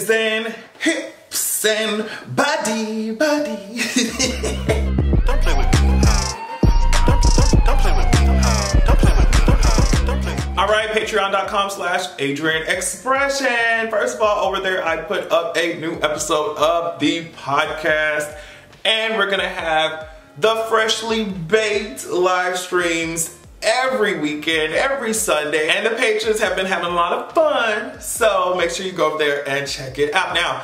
legs and hips and body. Don't play with me. Don't play with me. Don't play with me. Don't play with me. All right, patreon.com/AdrianExpression. First of all, over there, I put up a new episode of the podcast, and we're gonna have the freshly baked live streams every weekend, every Sunday, and the patrons have been having a lot of fun, so make sure you go over there and check it out. Now,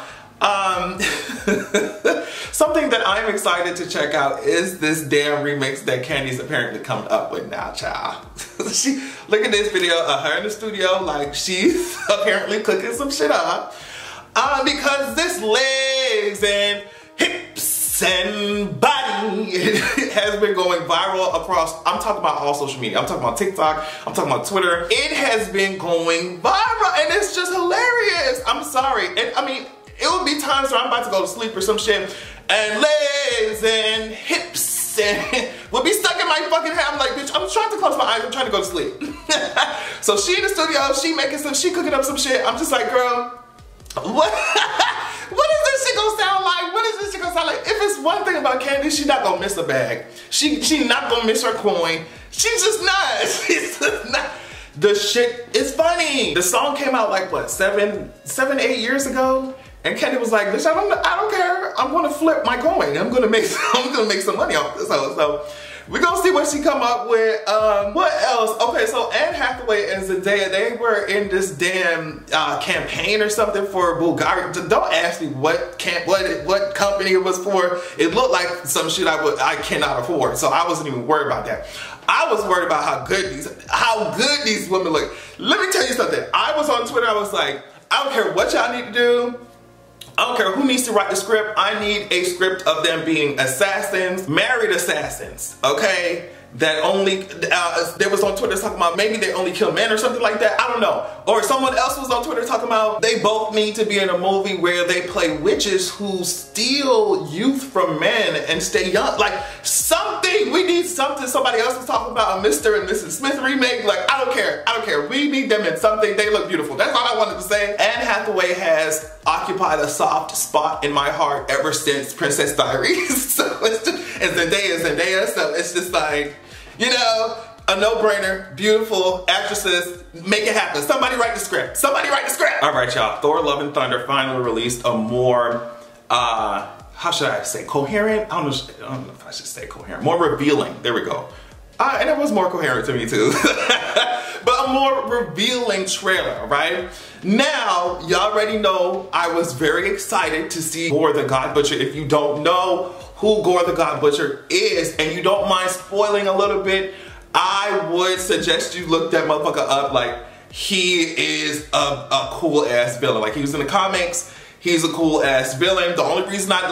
something that I'm excited to check out is this damn remix that Kandi's apparently come up with now, child. Look at this video of her in the studio, like she's apparently cooking some shit up, because this legs and hips and body has been going viral across, I'm talking about all social media. I'm talking about TikTok, I'm talking about Twitter. It has been going viral and it's just hilarious. I'm sorry. I mean, it would be times where I'm about to go to sleep or some shit and legs and hips and would be stuck in my fucking head. I'm like, bitch, I'm trying to close my eyes, I'm trying to go to sleep. So she in the studio, she cooking up some shit. I'm just like, girl, what is this shit gonna sound like? What is this shit gonna sound like? If it's one thing about Kandi, she not gonna miss a bag. She not gonna miss her coin. She's just not. She's just not. The shit is funny. The song came out like what, 7, 8 years ago? And Kandi was like, bitch, I don't care. I'm gonna flip my coin. I'm gonna make some money off this. So we're gonna see what she come up with. What else? Okay, so Anne Hathaway and Zendaya, they were in this damn campaign or something for Bulgaria. Don't ask me what company it was for. It looked like some shit I cannot afford. So I wasn't even worried about that. I was worried about how good these women look. Let me tell you something. I was on Twitter, I was like, I don't care what y'all need to do. I don't care who needs to write the script. I need a script of them being assassins, married assassins, okay? That only, there was on Twitter talking about maybe they only kill men or something like that. I don't know. Or someone else was on Twitter talking about they both need to be in a movie where they play witches who steal youth from men and stay young. Like something, we need something. Somebody else was talking about a Mr. and Mrs. Smith remake. Like, I don't care. We need them in something. They look beautiful. That's all I wanted to say. Anne Hathaway has occupied a soft spot in my heart ever since Princess Diaries. So it's just, and Zendaya, so it's just like, you know, a no-brainer, beautiful actresses, make it happen. Somebody write the script. Somebody write the script. All right, y'all. Thor: Love and Thunder finally released a more, how should I say, coherent? I don't know if I should say coherent. More revealing. There we go. And it was more coherent to me too. But a more revealing trailer, right? Now, y'all already know I was very excited to see Gorr the God Butcher. If you don't know who Gorr the God Butcher is, and you don't mind spoiling a little bit, I would suggest you look that motherfucker up. Like, he is a cool ass villain. Like, he was in the comics. He's a cool ass villain. The only reason I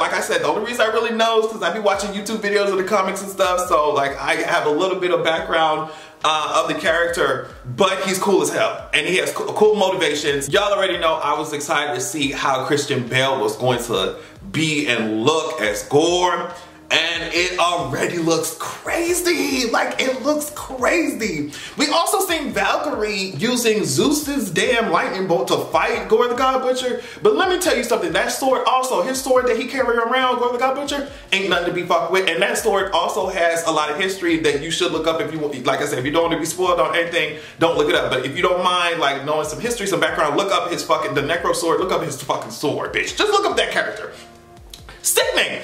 really know is because I be watching YouTube videos of the comics and stuff. So like I have a little bit of background of the character, but he's cool as hell. And he has cool motivations. Y'all already know I was excited to see how Christian Bale was going to be and look as Gorr. And it already looks crazy. Like, it looks crazy. We also seen Valkyrie using Zeus's damn lightning bolt to fight Gorr the God Butcher. But let me tell you something. That sword also, his sword that he carry around, Gorr the God Butcher, ain't nothing to be fucked with. And that sword also has a lot of history that you should look up if you, like I said, if you don't want to be spoiled on anything, don't look it up. But if you don't mind, like, knowing some history, some background, look up his fucking, the Necro sword, look up his fucking sword, bitch. Just look up that character. Sickening.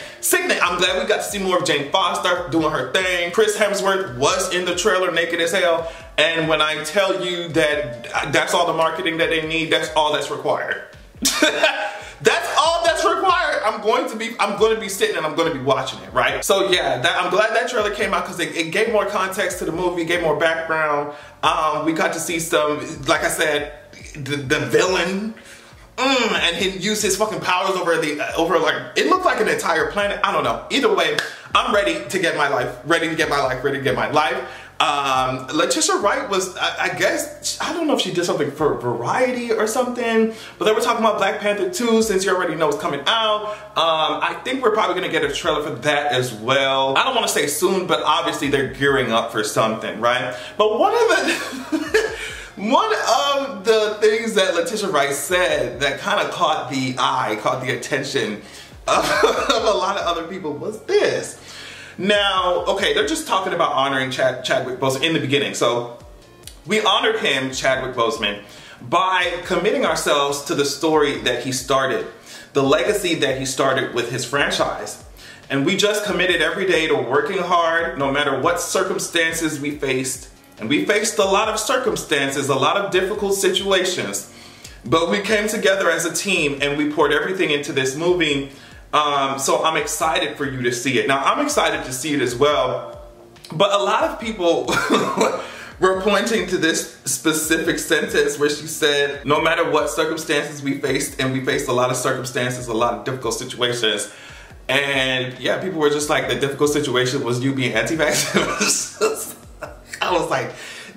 I'm glad we got to see more of Jane Foster doing her thing. Chris Hemsworth was in the trailer naked as hell. And when I tell you that that's all the marketing that they need, that's all that's required. That's all that's required. I'm going to be sitting and I'm going to be watching it, right? So yeah, I'm glad that trailer came out because it gave more context to the movie, gave more background. We got to see some, like I said, the villain. And he used his fucking powers over like, it looked like an entire planet. I don't know. Either way, I'm ready to get my life. Letitia Wright was, I guess, I don't know if she did something for Variety or something, but they were talking about Black Panther 2 since you already know it's coming out. I think we're probably gonna get a trailer for that as well. I don't want to say soon, but obviously they're gearing up for something, right? But one of the One of the things that Letitia Wright said that kind of caught the attention of a lot of other people was this. Now, okay, they're just talking about honoring Chadwick Boseman in the beginning. So we honored him, Chadwick Boseman, by committing ourselves to the story that he started, the legacy that he started with his franchise. And we just committed every day to working hard, no matter what circumstances we faced. And we faced a lot of circumstances, a lot of difficult situations. But we came together as a team and we poured everything into this movie. So I'm excited for you to see it. Now, I'm excited to see it as well. But a lot of people were pointing to this specific sentence where she said, no matter what circumstances we faced, and we faced a lot of circumstances, a lot of difficult situations. And yeah, people were just like, the difficult situation was you being anti-vaxxer. I was like,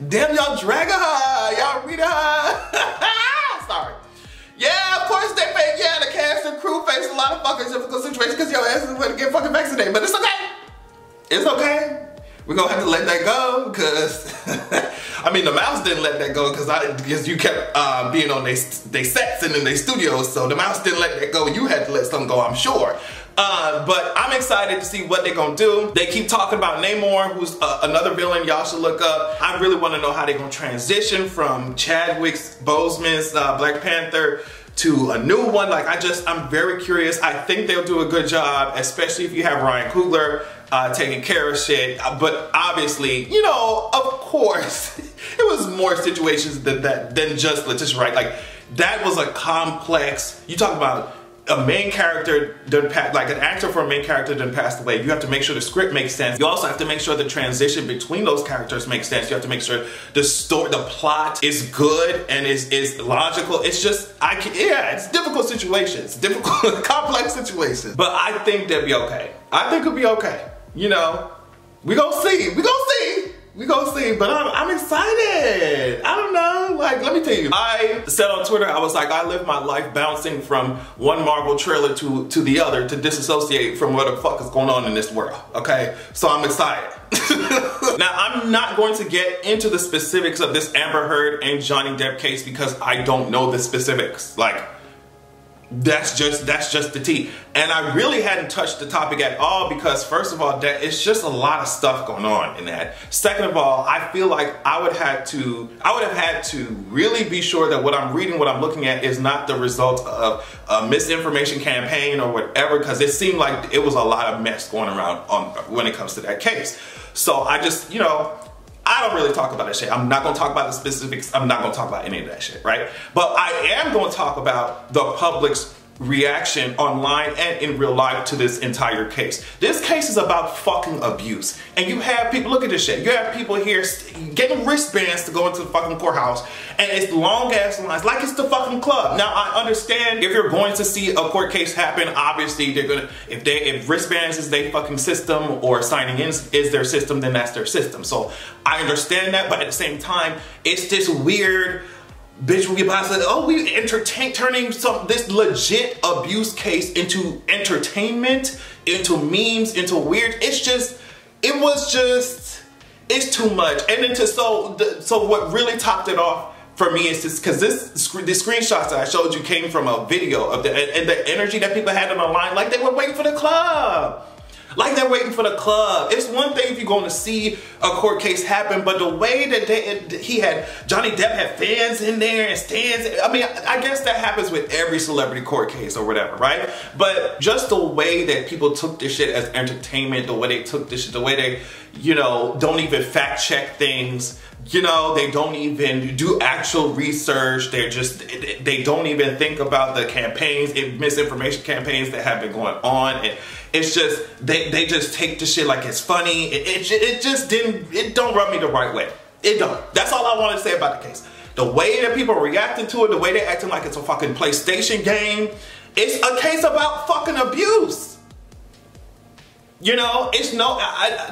damn, y'all drag her, y'all read her. Sorry. Yeah, of course they face, yeah, the cast and crew faced a lot of fucking difficult situations because your ass is going to get fucking vaccinated, but it's okay. It's okay. We're gonna have to let that go, because I mean, the mouse didn't let that go because you kept being on they sets and in their studios, so the mouse didn't let that go. You had to let something go, I'm sure. But I'm excited to see what they're gonna do. They keep talking about Namor, who's another villain y'all should look up. I really want to know how they're gonna transition from Chadwick Boseman's Black Panther to a new one. Like, I'm very curious. I think they'll do a good job, especially if you have Ryan Coogler taking care of shit. But obviously, you know, of course, it was more situations than just Letitia Wright. Like, that was a complex, you talk about a main character done like an actor for a main character done passed away. You have to make sure the script makes sense. You also have to make sure the transition between those characters makes sense. You have to make sure the story, the plot is good and is logical. It's just, yeah, it's difficult situations, difficult, complex situations. But I think they'll be okay. I think it'll be okay. You know, we gonna see. We gonna see. We gonna see, but I'm excited. I don't know, like, let me tell you. I said on Twitter, I was like, I live my life bouncing from one Marvel trailer to the other to disassociate from what the fuck is going on in this world, okay? So I'm excited. Now, I'm not going to get into the specifics of this Amber Heard and Johnny Depp case because I don't know the specifics. Like, that's just the tea. And I really hadn't touched the topic at all because, first of all, it's just a lot of stuff going on in that. Second of all, I feel like I would have had to really be sure that what I'm reading, what I'm looking at is not the result of a misinformation campaign or whatever, because it seemed like it was a lot of mess going around when it comes to that case. So I just, you know, I don't really talk about that shit. I'm not gonna talk about the specifics. I'm not gonna talk about any of that shit, right? But I am gonna talk about the public's reaction online and in real life to this entire case. This case is about fucking abuse. And you have people, look at this shit. You have people here getting wristbands to go into the fucking courthouse, and it's long ass lines, like it's the fucking club. Now, I understand if you're going to see a court case happen, obviously they're gonna, if wristbands is their fucking system or signing in is their system, then that's their system. So I understand that, but at the same time, it's this weird bitch will get by and say, oh, we turning this legit abuse case into entertainment, into memes, into weird. It's too much. And then so what really topped it off for me is this, because the screenshots that I showed you came from a video of the energy that people had on the line, like they were waiting for the club. Like they're waiting for the club. It's one thing if you're going to see a court case happen, but the way that Johnny Depp had fans in there and stands, I mean, I guess that happens with every celebrity court case or whatever, right? But just the way that people took this shit as entertainment, the way they took this shit, the way they, you know, don't even fact check things, you know, they don't even do actual research. They don't even think about the campaigns, misinformation campaigns that have been going on. And it's just, they just take the shit like it's funny. It don't rub me the right way. It don't. That's all I want to say about the case. The way that people are reacting to it, the way they're acting like it's a fucking PlayStation game, it's a case about fucking abuse. You know, it's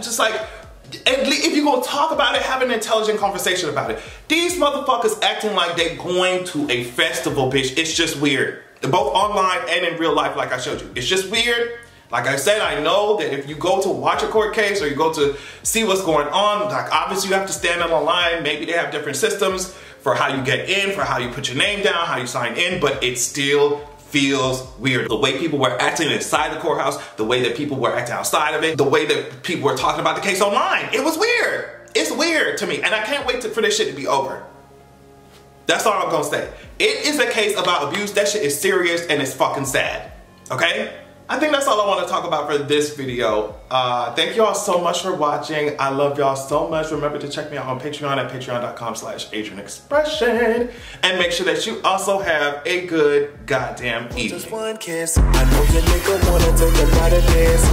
just like, if you're gonna talk about it, have an intelligent conversation about it. These motherfuckers acting like they're going to a festival, bitch. It's just weird. Both online and in real life, like I showed you. It's just weird. Like I said, I know that if you go to watch a court case or you go to see what's going on, like obviously you have to stand on the line. Maybe they have different systems for how you get in, for how you put your name down, how you sign in, but it still feels weird. The way people were acting inside the courthouse, the way that people were acting outside of it, the way that people were talking about the case online. It was weird. It's weird to me, and I can't wait for this shit to be over. That's all I'm gonna say. It is a case about abuse. That shit is serious and it's fucking sad. Okay? I think that's all I want to talk about for this video. Thank you all so much for watching. I love y'all so much. Remember to check me out on Patreon at patreon.com/AdrianExpression. And make sure that you also have a good goddamn evening. Just one kiss. I know your nigga wanna take a lot of this.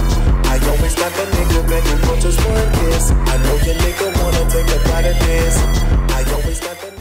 I always got the nigga begging for just one kiss. I know your nigga wanna take a lot of this. I always got the